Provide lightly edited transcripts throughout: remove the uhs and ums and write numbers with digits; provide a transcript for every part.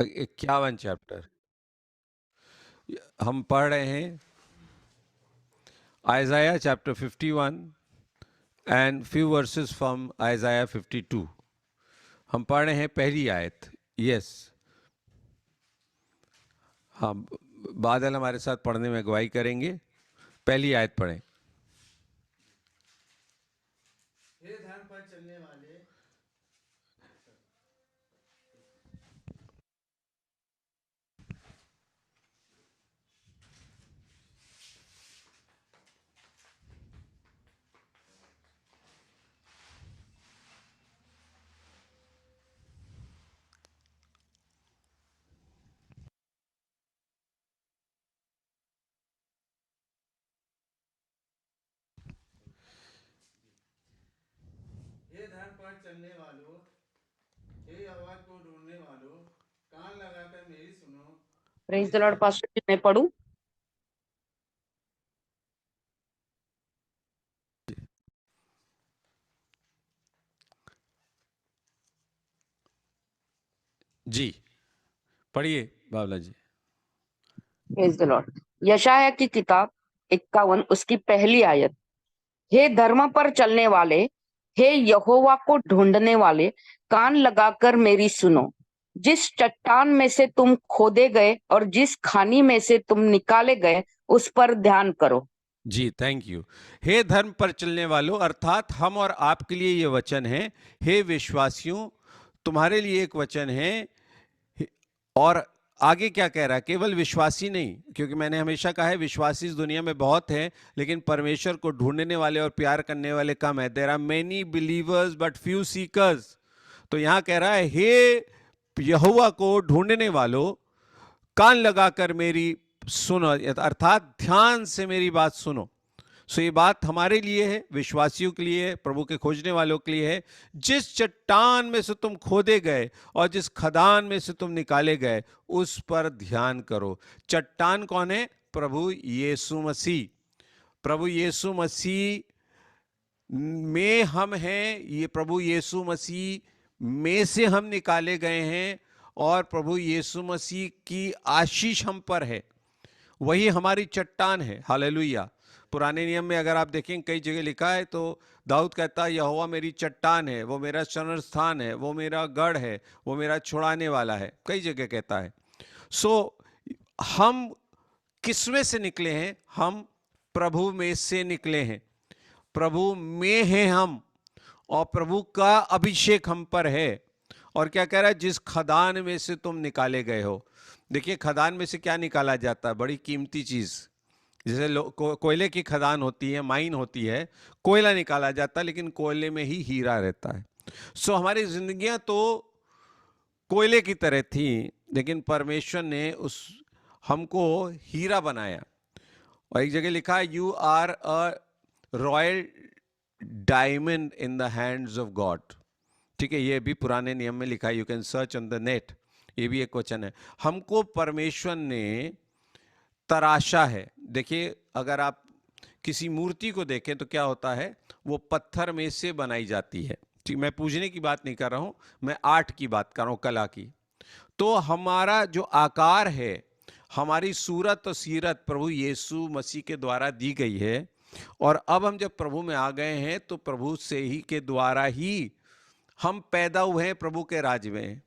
51 chapter हम पढ़ रहे हैं। आइज़ाया chapter 51 and few versus from आइज़ाया 52। हम पढ़ रहे हैं पहली आयत। यस, हाँ, बादल हमारे साथ पढ़ने में अगुवाई करेंगे। पहली आयत पढ़ें। हे धर्म पर चलने वाले, हे धर्म पर चलने वालों, हे आवाज को ढूंढने वालों, कान लगाकर मेरी सुनो। Praise the Lord. पास्टर जी, मैं पढ़ूं? जी पढ़िए बावला जी। Praise the Lord. यशाया की किताब 51 उसकी पहली आयत। हे धर्म पर चलने वाले, हे यहोवा को ढूंढने वाले, कान लगाकर मेरी सुनो। जिस चट्टान में से तुम खोदे गए और जिस खानी में से तुम निकाले गए, उस पर ध्यान करो। जी, थैंक यू। हे धर्म पर चलने वालों, अर्थात हम और आपके लिए ये वचन है। हे विश्वासियों, तुम्हारे लिए एक वचन है। और आगे क्या कह रहा है? केवल विश्वासी नहीं, क्योंकि मैंने हमेशा कहा है विश्वासी इस दुनिया में बहुत है, लेकिन परमेश्वर को ढूंढने वाले और प्यार करने वाले कम है। There are many believers but few seekers. तो यहां कह रहा है, हे यहोवा को ढूंढने वालों, कान लगाकर मेरी सुनो, अर्थात ध्यान से मेरी बात सुनो। सो ये बात हमारे लिए है, विश्वासियों के लिए है, प्रभु के खोजने वालों के लिए है। जिस चट्टान में से तुम खोदे गए और जिस खदान में से तुम निकाले गए, उस पर ध्यान करो। चट्टान कौन है? प्रभु यीशु मसीह। प्रभु यीशु मसीह में हम हैं। ये प्रभु यीशु मसीह में से हम निकाले गए हैं और प्रभु यीशु मसीह की आशीष हम पर है। वही हमारी चट्टान है। हालेलुया। पुराने नियम में अगर आप देखें, कई जगह लिखा है, तो दाऊद कहता है, यहोवा मेरी चट्टान है, वो मेरा शरण स्थान है, वो मेरा गढ़ है, वो मेरा छुड़ाने वाला है। कई जगह कहता है। सो हम किसमें से निकले हैं? हम प्रभु में से निकले हैं। प्रभु में हैं हम, और प्रभु का अभिषेक हम पर है। और क्या कह रहा है? जिस खदान में से तुम निकाले गए हो। देखिए, खदान में से क्या निकाला जाता है? बड़ी कीमती चीज। जैसे कोयले की खदान होती है, माइन होती है, कोयला निकाला जाता है, लेकिन कोयले में ही हीरा रहता है। सो हमारी जिंदगियां तो कोयले की तरह थी, लेकिन परमेश्वर ने उस हमको हीरा बनाया। और एक जगह लिखा है, you are a royal diamond in the hands of God. ठीक है, ये भी पुराने नियम में लिखा है, you can search on the net. ये भी एक वचन है। हमको परमेश्वर ने तराशा है। देखिए, अगर आप किसी मूर्ति को देखें तो क्या होता है? वो पत्थर में से बनाई जाती है। ठीक, मैं पूजने की बात नहीं कर रहा हूं, मैं आर्ट की बात कर रहा हूं, कला की। तो हमारा जो आकार है, हमारी सूरत और सीरत प्रभु यीशु मसीह के द्वारा दी गई है। और अब हम जब प्रभु में आ गए हैं, तो प्रभु से ही के द्वारा ही हम पैदा हुए हैं प्रभु के राज में।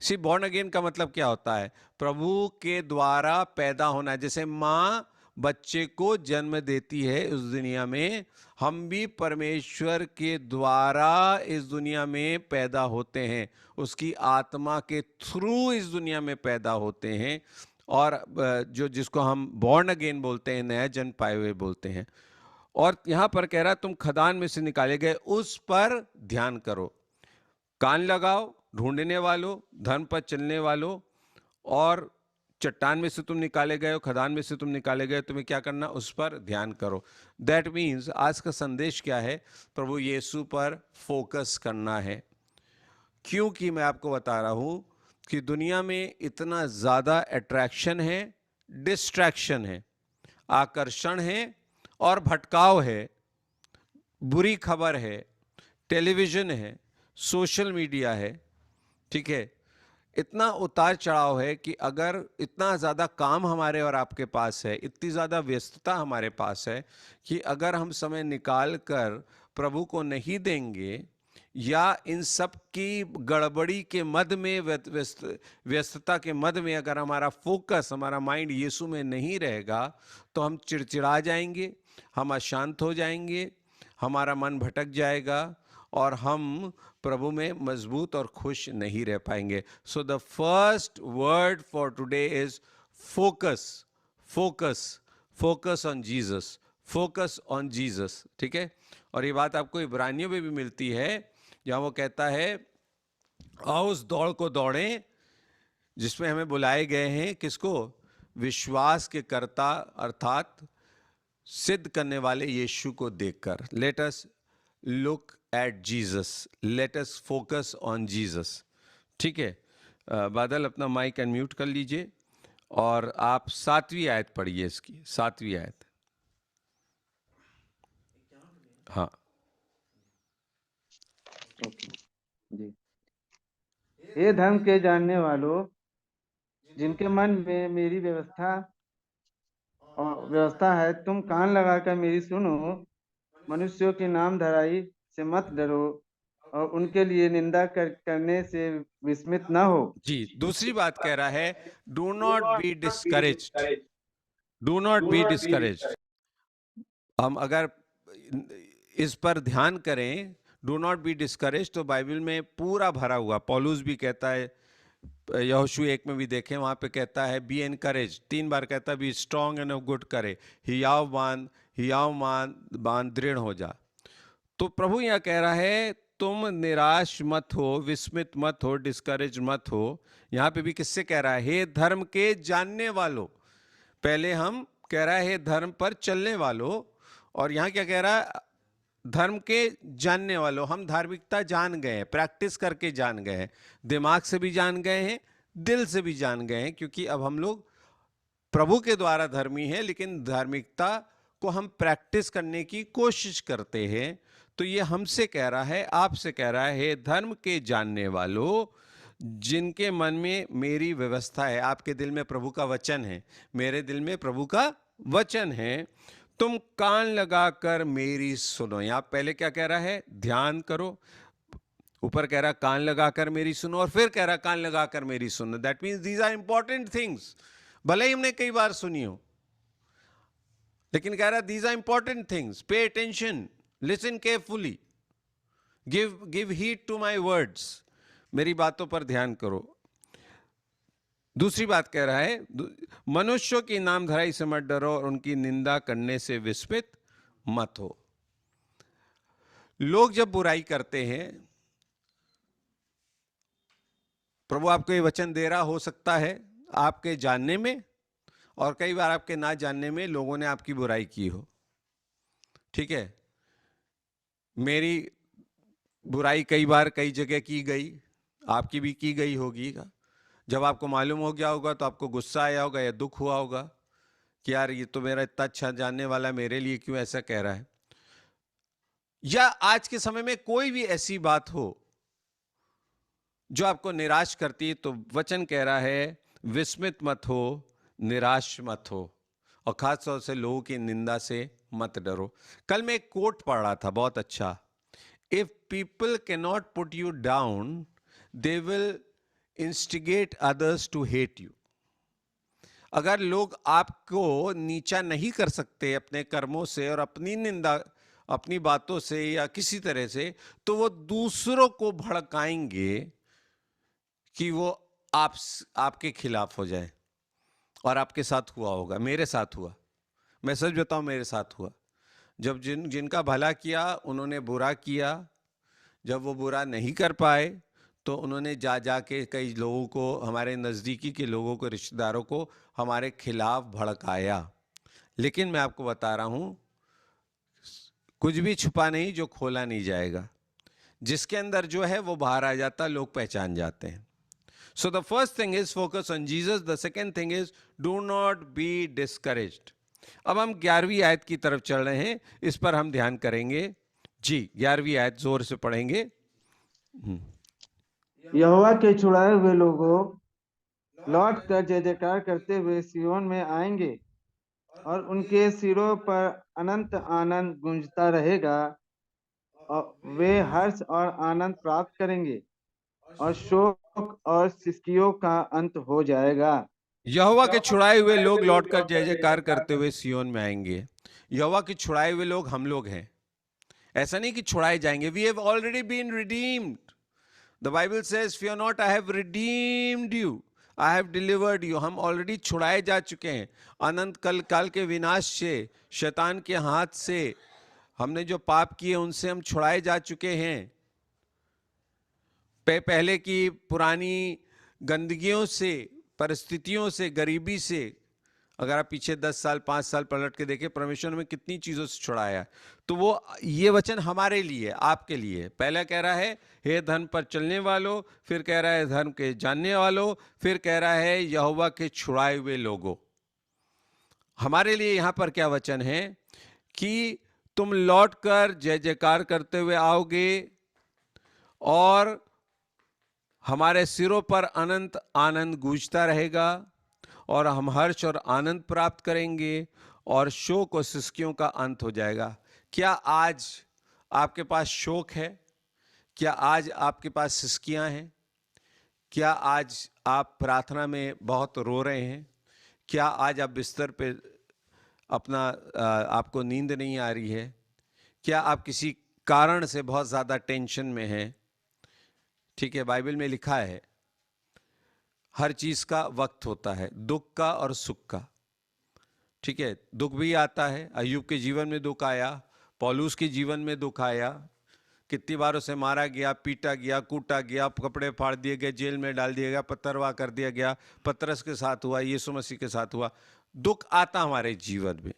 सी बॉर्न अगेन का मतलब क्या होता है? प्रभु के द्वारा पैदा होना। जैसे माँ बच्चे को जन्म देती है उस दुनिया में, हम भी परमेश्वर के द्वारा इस दुनिया में पैदा होते हैं, उसकी आत्मा के थ्रू इस दुनिया में पैदा होते हैं। और जो जिसको हम बॉर्न अगेन बोलते हैं, नया जन्म पाए हुए बोलते हैं। और यहां पर कह रहा है, तुम खदान में से निकाले गए, उस पर ध्यान करो। कान लगाओ ढूंढने वालों, धर्म पर चलने वालों, और चट्टान में से तुम निकाले गए हो, खदान में से तुम निकाले गए, तुम्हें क्या करना? उस पर ध्यान करो। दैट मीन्स आज का संदेश क्या है? प्रभु यीशु पर फोकस करना है। क्योंकि मैं आपको बता रहा हूं कि दुनिया में इतना ज्यादा अट्रैक्शन है, डिस्ट्रैक्शन है, आकर्षण है और भटकाव है, बुरी खबर है, टेलीविजन है, सोशल मीडिया है, ठीक है, इतना उतार चढ़ाव है कि अगर इतना ज़्यादा काम हमारे और आपके पास है, इतनी ज़्यादा व्यस्तता हमारे पास है कि अगर हम समय निकाल कर प्रभु को नहीं देंगे या इन सब की गड़बड़ी के मध्य में व्यस्तता के मध्य में अगर हमारा फोकस, हमारा माइंड यीशु में नहीं रहेगा तो हम चिड़चिड़ा जाएंगे, हम अशांत हो जाएंगे, हमारा मन भटक जाएगा और हम प्रभु में मजबूत और खुश नहीं रह पाएंगे. So the first word for today is focus. Focus, focus on Jesus, focus on Jesus. ठीक है. और ये बात आपको इब्रानियों में भी मिलती है जहाँ वो कहता है आओ उस दौड़ को दौड़ें जिसमें हमें बुलाए गए हैं. किसको? विश्वास के कर्ता अर्थात सिद्ध करने वाले यीशु को देखकर. Let us look at Jesus, let us focus on Jesus. ठीक है. बादल अपना माइक अनम्यूट कर लीजिए और आप 7वीं आयत पढ़िए, इसकी 7वीं आयत. हाँ जी. हे धर्म के जानने वालों, जिनके मन में मेरी व्यवस्था है, तुम कान लगाकर मेरी सुनो. मनुष्यों की नाम धराई से मत डरो और उनके लिए निंदा करने से विस्मित न हो. जी. दूसरी बात कह रहा है do not be discouraged, do not be discouraged. हम अगर इस पर ध्यान करें डू नॉट बी डिस्करेज्ड तो बाइबल में पूरा भरा हुआ. पौलुस भी कहता है, यहोशू 1 में भी देखें, वहां पे कहता है बी एनकरेज, 3 बार कहता है B strong end of good करे, हियाव बांध दृढ़ हो जा. तो प्रभु यहाँ कह रहा है तुम निराश मत हो, विस्मित मत हो, डिस्करेज मत हो. यहाँ पे भी किससे कह रहा है? हे धर्म के जानने वालों. पहले हम कह रहा है हे धर्म पर चलने वालों, और यहाँ क्या कह रहा है? धर्म के जानने वालों. हम धार्मिकता जान गए हैं, प्रैक्टिस करके जान गए हैं, दिमाग से भी जान गए हैं, दिल से भी जान गए हैं, क्योंकि अब हम लोग प्रभु के द्वारा धर्मी हैं, लेकिन धार्मिकता को हम प्रैक्टिस करने की कोशिश करते हैं. तो ये हमसे कह रहा है, आपसे कह रहा है हे धर्म के जानने वालों, जिनके मन में मेरी व्यवस्था है. आपके दिल में प्रभु का वचन है, मेरे दिल में प्रभु का वचन है. तुम कान लगाकर मेरी सुनो. यहां पहले क्या कह रहा है? ध्यान करो. ऊपर कह रहा कान लगाकर मेरी सुनो, और फिर कह रहा कान लगाकर मेरी सुनो. That means these are important things. भले ही हमने कई बार सुनी हो, लेकिन कह रहा these are important things. Pay attention, listen carefully, give heed to my words. मेरी बातों पर ध्यान करो. दूसरी बात कह रहा है मनुष्यों की नामधराई से मत डरो और उनकी निंदा करने से विस्मित मत हो. लोग जब बुराई करते हैं, प्रभु आपको ये वचन दे रहा हो सकता है आपके जानने में, और कई बार आपके ना जानने में लोगों ने आपकी बुराई की हो. ठीक है. मेरी बुराई कई बार कई जगह की गई, आपकी भी की गई होगी. जब आपको मालूम हो गया होगा तो आपको गुस्सा आया होगा या दुख हुआ होगा कि यार ये तो मेरा इतना अच्छा जानने वाला मेरे लिए क्यों ऐसा कह रहा है. या आज के समय में कोई भी ऐसी बात हो जो आपको निराश करती है, तो वचन कह रहा है विस्मित मत हो, निराश मत हो, और खास तौर से लोगों की निंदा से मत डरो. कल मैं एक कोट पढ़ रहा था बहुत अच्छा. If people can not put you down, they will instigate others to hate you. अगर लोग आपको नीचा नहीं कर सकते अपने कर्मों से और अपनी निंदा अपनी बातों से या किसी तरह से, तो वो दूसरों को भड़काएंगे कि वो आपके खिलाफ हो जाए. और आपके साथ हुआ होगा, मेरे साथ हुआ. मैं सच बताऊं, मेरे साथ हुआ. जब जिनका भला किया उन्होंने बुरा किया. जब वो बुरा नहीं कर पाए तो उन्होंने जा के कई लोगों को, हमारे नज़दीकी के लोगों को, रिश्तेदारों को हमारे खिलाफ भड़काया. लेकिन मैं आपको बता रहा हूँ, कुछ भी छुपा नहीं जो खोला नहीं जाएगा. जिसके अंदर जो है वो बाहर आ जाता, लोग पहचान जाते हैं. So the first thing is focus on Jesus. The second thing is do not be discouraged. अब हम 11वीं आयत की तरफ चल रहे हैं, इस पर हम ध्यान करेंगे. जी, 11वीं आयत जोर से पढ़ेंगे. यहोवा के छुड़ाए हुए लोगों लौट कर जय जयकार करते हुए सियोन में आएंगे और उनके सिरों पर अनंत आनंद गूंजता रहेगा और वे हर्ष और आनंद प्राप्त करेंगे और शोक और सिसकियों का अंत हो जाएगा। यहोवा के छुड़ाए हुए लोग लौटकर जय जयकार करते हुए सियोन में आएंगे। यहोवा के छुड़ाए हुए लोग हम लोग हैं। ऐसा नहीं कि छुड़ाए जाएंगे। We have already been redeemed. The Bible says fear not, I have redeemed you, I have delivered you। हम ऑलरेडी छुड़ाए जा चुके हैं अनंत काल के विनाश से, शैतान के हाथ से। हमने जो पाप किए उनसे हम छुड़ाए जा चुके हैं। पहले की पुरानी गंदगियों से, परिस्थितियों से, गरीबी से। अगर आप पीछे 10 साल 5 साल पलट के देखें, परमेश्वर में कितनी चीजों से छुड़ाया। तो वो ये वचन हमारे लिए, आपके लिए। पहला कह रहा है हे धर्म पर चलने वालों, फिर कह रहा है धर्म के जानने वालों, फिर कह रहा है यहोवा के छुड़ाए हुए लोगों। हमारे लिए यहां पर क्या वचन है कि तुम लौटकर जय जयकार करते हुए आओगे और हमारे सिरों पर अनंत आनंद गूंजता रहेगा और हम हर्ष और आनंद प्राप्त करेंगे और शोक और सिसकियों का अंत हो जाएगा। क्या आज आपके पास शोक है? क्या आज आपके पास सिसकियां हैं? क्या आज आप प्रार्थना में बहुत रो रहे हैं? क्या आज आप बिस्तर पे आपको नींद नहीं आ रही है? क्या आप किसी कारण से बहुत ज़्यादा टेंशन में हैं? ठीक है, बाइबल में लिखा है हर चीज का वक्त होता है, दुख का और सुख का। ठीक है, दुख भी आता है। अय्यूब के जीवन में दुख आया, पौलुस के जीवन में दुख आया। कितनी बार उसे मारा गया, पीटा गया, कूटा गया, कपड़े फाड़ दिए गए, जेल में डाल दिया गया, पत्थरवाह कर दिया गया। पतरस के साथ हुआ, यीशु मसीह के साथ हुआ। दुख आता हमारे जीवन में,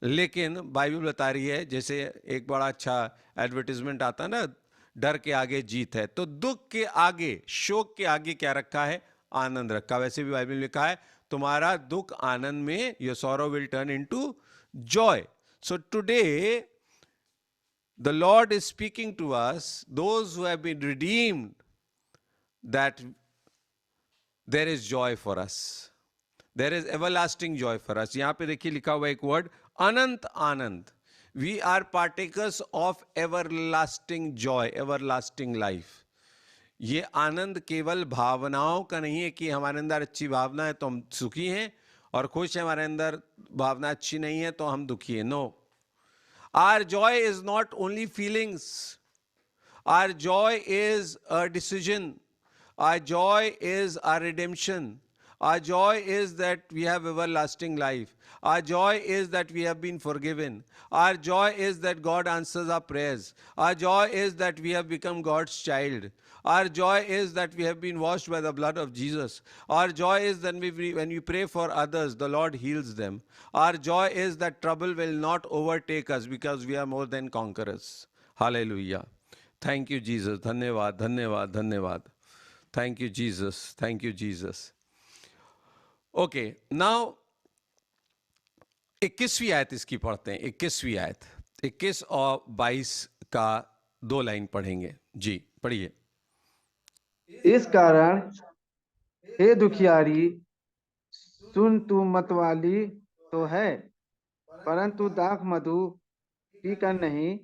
लेकिन बाइबल बता रही है, जैसे एक बड़ा अच्छा एडवर्टीजमेंट आता है ना, डर के आगे जीत है। तो दुख के आगे, शोक के आगे क्या रखा है? आनंद रखा। वैसे भी बाइबल में लिखा है तुम्हारा दुख आनंद में, your sorrow will turn into joy. So today the Lord is speaking to us, those who have been redeemed, that there is joy for us, there is everlasting joy for us. यहां पे देखिए लिखा हुआ एक word, अनंत आनंद। We are partakers of everlasting joy, everlasting life। ये आनंद केवल भावनाओं का नहीं है कि हमारे अंदर अच्छी भावना है तो हम सुखी हैं और खुश हैं, हमारे अंदर भावना अच्छी नहीं है तो हम दुखी हैं। No, our joy is not only feelings, our joy is a decision, our joy is our redemption, our joy is that we have everlasting life, our joy is that we have been forgiven, our joy is that God answers our prayers, our joy is that we have become God's child, our joy is that we have been washed by the blood of Jesus, our joy is that when we pray for others, the Lord heals them, our joy is that trouble will not overtake us because we are more than conquerors। Hallelujah। Thank you Jesus। धन्यवाद धन्यवाद धन्यवाद। Thank you Jesus, thank you Jesus। Okay, now 21वीं आयत इसकी पढ़ते हैं। 21वीं आयत, 21 और 22 का 2 लाइन पढ़ेंगे। जी पढ़िए। इस कारण हे दुखियारी, सुन, तू मतवाली तो है परंतु दाख मधु पीकर नहीं।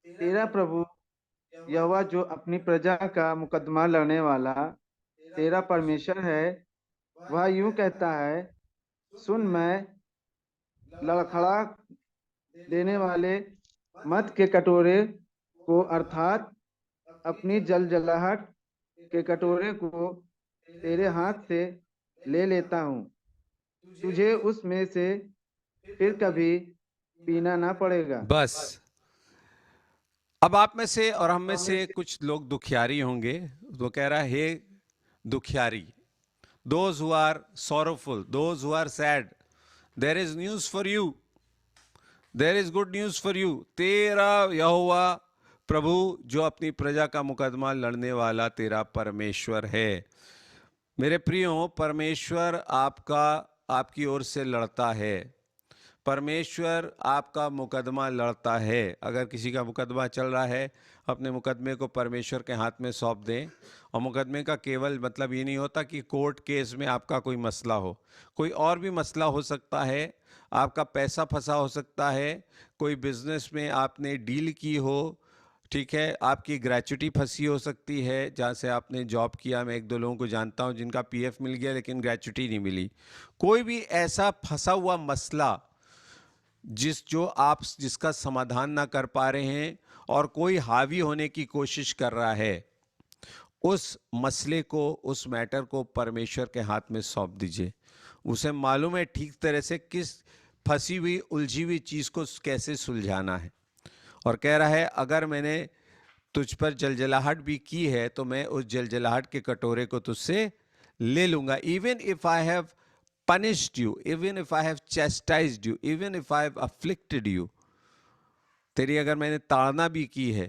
तेरा प्रभु यहोवा जो अपनी प्रजा का मुकदमा लड़ने वाला तेरा परमेश्वर है, वह यूं कहता है, सुन, मैं लड़खड़ा देने वाले मत के कटोरे को अर्थात अपनी जलजलाहट के कटोरे को तेरे हाथ से ले लेता हूँ। तुझे उसमें से फिर कभी पीना ना पड़ेगा। बस, अब आप में से और हम में से कुछ लोग दुखियारी होंगे। तो कह रहा है हे दुखियारी, those who are sorrowful, those who are sad, there is news for you, there is good news for you। तेरा यहोवा प्रभु जो अपनी प्रजा का मुकदमा लड़ने वाला तेरा परमेश्वर है। मेरे प्रियो, परमेश्वर आपकी ओर से लड़ता है। परमेश्वर आपका मुकदमा लड़ता है। अगर किसी का मुकदमा चल रहा है, अपने मुकदमे को परमेश्वर के हाथ में सौंप दें। और मुकदमे का केवल मतलब ये नहीं होता कि कोर्ट केस में आपका कोई मसला हो, कोई और भी मसला हो सकता है। आपका पैसा फंसा हो सकता है, कोई बिजनेस में आपने डील की हो, ठीक है, आपकी ग्रेच्युटी फंसी हो सकती है जहाँ से आपने जॉब किया। मैं एक दो लोगों को जानता हूँ जिनका पीएफ मिल गया लेकिन ग्रेच्युटी नहीं मिली। कोई भी ऐसा फंसा हुआ मसला जिसका समाधान ना कर पा रहे हैं और कोई हावी होने की कोशिश कर रहा है, उस मसले को, उस मैटर को परमेश्वर के हाथ में सौंप दीजिए। उसे मालूम है ठीक तरह से किस फंसी हुई उलझी हुई चीज़ को कैसे सुलझाना है। और कह रहा है अगर मैंने तुझ पर जलजलाहट भी की है तो मैं उस जलजलाहट के कटोरे को तुझसे ले लूंगा। Even if I have punished you, even if I have chastised you, even if I have afflicted you, तेरी अगर मैंने ताड़ना भी की है,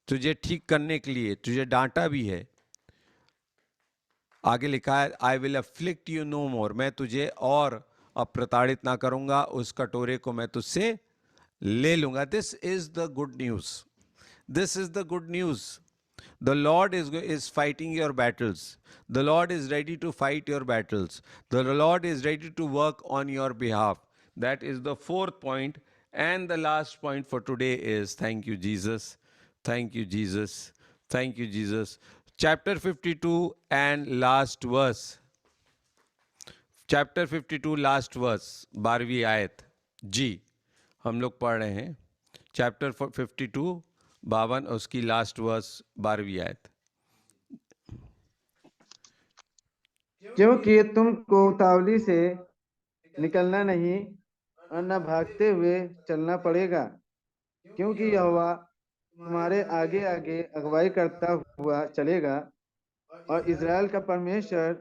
तुझे ठीक करने के लिए तुझे डांटा भी है, आगे लिखा है I will afflict you no more, मैं तुझे और अब प्रताड़ित ना करूंगा, उस कटोरे को मैं तुझसे ले लूंगा। This is the good news. This is the good news. The Lord is fighting your battles. The Lord is ready to fight your battles. The Lord is ready to work on your behalf. That is the fourth point. And the last point for today is thank you, Jesus. Thank you, Jesus. Thank you, Jesus. Chapter 52 and last verse. Chapter 52 last verse. 12वीं आयत जी हम लोग पढ़ रहे हैं। Chapter 52 52 उसकी last verse 12वीं आयत। क्योंकि तुमको उतावली से निकलना नहीं और न भागते हुए चलना पड़ेगा, क्योंकि यहोवा तुम्हारे आगे आगे अगुवाई करता हुआ चलेगा और इज़राइल का परमेश्वर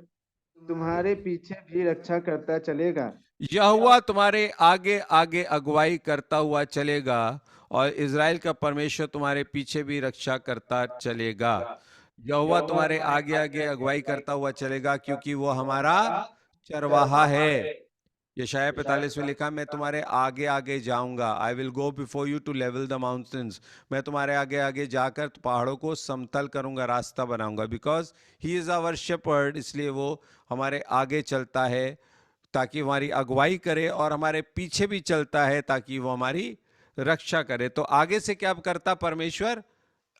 तुम्हारे पीछे भी रक्षा करता चलेगा। यहोवा तुम्हारे आगे आगे अगुवाई करता हुआ चलेगा और इज़राइल का परमेश्वर तुम्हारे पीछे भी रक्षा करता चलेगा। यहोवा तुम्हारे आगे आगे अगुवाई करता हुआ चलेगा क्योंकि वो हमारा चरवाहा है। यशायाह 45 में लिखा, मैं तुम्हारे आगे आगे जाऊंगा। I will go before you to level the mountains. मैं तुम्हारे आगे आगे जाकर पहाड़ों को समतल करूंगा, रास्ता बनाऊंगा। Because he is our shepherd, इसलिए वो हमारे आगे चलता है ताकि हमारी अगुवाई करे और हमारे पीछे भी चलता है ताकि वो हमारी रक्षा करे। तो आगे से क्या करता परमेश्वर?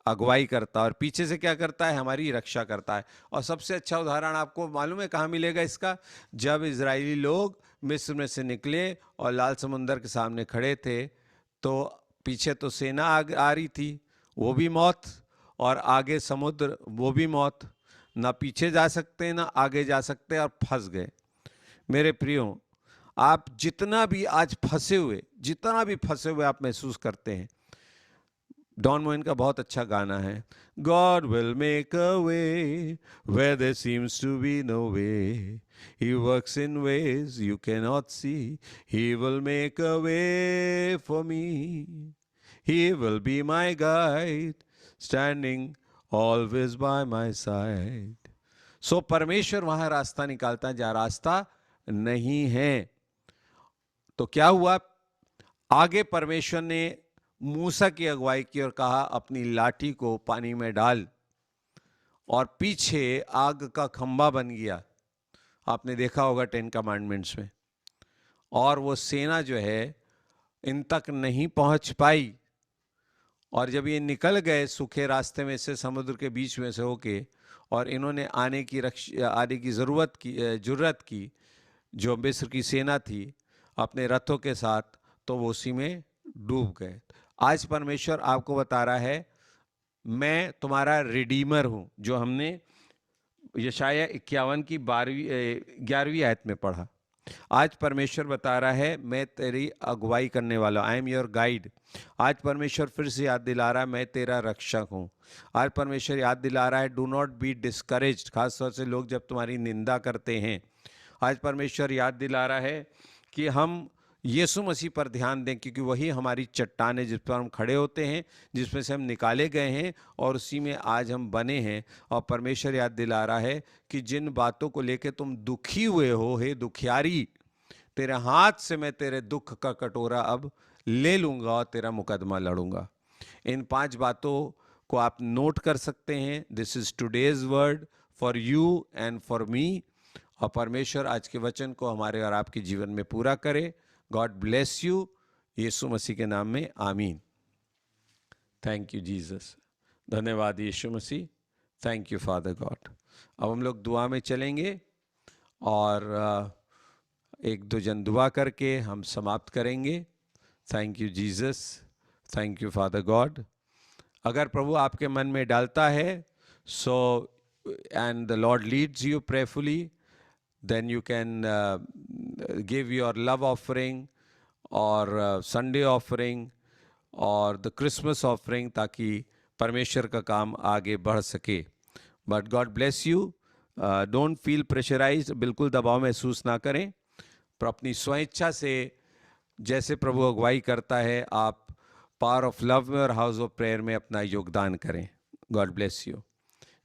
अगुवाई करता, और पीछे से क्या करता है? हमारी रक्षा करता है। और सबसे अच्छा उदाहरण आपको मालूम है कहाँ मिलेगा इसका? जब इजरायली लोग मिस्र में से निकले और लाल समुंदर के सामने खड़े थे तो पीछे तो सेना आ रही थी, वो भी मौत, और आगे समुद्र, वो भी मौत। ना पीछे जा सकते ना आगे जा सकते और फंस गए। मेरे प्रियो, आप जितना भी आज फंसे हुए, जितना भी फंसे हुए आप महसूस करते हैं, डॉन मोइन का बहुत अच्छा गाना है, God will make a way where there seems to be no way. He works in ways you cannot see. He will make a way for me. He will be my guide, standing always by my side. So परमेश्वर वहां रास्ता निकालता है जहां रास्ता नहीं है। तो क्या हुआ? आगे परमेश्वर ने मूसा की अगुवाई की और कहा अपनी लाठी को पानी में डाल, और पीछे आग का खंभा बन गया। आपने देखा होगा 10 कमांडमेंट्स में। और वो सेना जो है इन तक नहीं पहुंच पाई, और जब ये निकल गए सूखे रास्ते में से, समुद्र के बीच में से होके, और इन्होंने आने की जुर्रत की जो मिस्र की सेना थी अपने रथों के साथ, तो वो उसी में डूब गए। आज परमेश्वर आपको बता रहा है, मैं तुम्हारा रिडीमर हूं, जो हमने यशायाह 51 की 11वीं आयत में पढ़ा। आज परमेश्वर बता रहा है, मैं तेरी अगुवाई करने वाला, आई एम योर गाइड। आज परमेश्वर फिर से याद दिला रहा है, मैं तेरा रक्षक हूँ। आज परमेश्वर याद दिला रहा है, डू नॉट बी डिस्करेज्ड। खासतौर से लोग जब तुम्हारी निंदा करते हैं, आज परमेश्वर याद दिला रहा है कि हम यीशु मसीह पर ध्यान दें, क्योंकि वही हमारी चट्टान है जिस पर हम खड़े होते हैं, जिसमें से हम निकाले गए हैं और उसी में आज हम बने हैं। और परमेश्वर याद दिला रहा है कि जिन बातों को लेकर तुम दुखी हुए हो, हे दुखियारी, तेरे हाथ से मैं तेरे दुख का कटोरा अब ले लूंगा और तेरा मुकदमा लड़ूंगा। इन 5 बातों को आप नोट कर सकते हैं। This is today's word for you and for me. और परमेश्वर आज के वचन को हमारे और आपके जीवन में पूरा करे। God bless you, Yishu Masih के नाम में आमीन। Thank you Jesus. धन्यवाद Yishu Masih. Thank you father God. अब हम लोग दुआ में चलेंगे और एक दो जन दुआ करके हम समाप्त करेंगे। Thank you Jesus, thank you father God. अगर प्रभु आपके मन में डालता है so and the lord leads you prayerfully, then you can give your love offering or Sunday offering और द क्रिसमस ऑफरिंग, ताकि परमेश्वर का काम आगे बढ़ सके। But God bless you. Don't feel pressurise, बिल्कुल दबाव महसूस ना करें, पर अपनी स्वेच्छा से जैसे प्रभु अगुवाई करता है आप पावर ऑफ लव में और हाउस ऑफ प्रेयर में अपना योगदान करें। God bless you.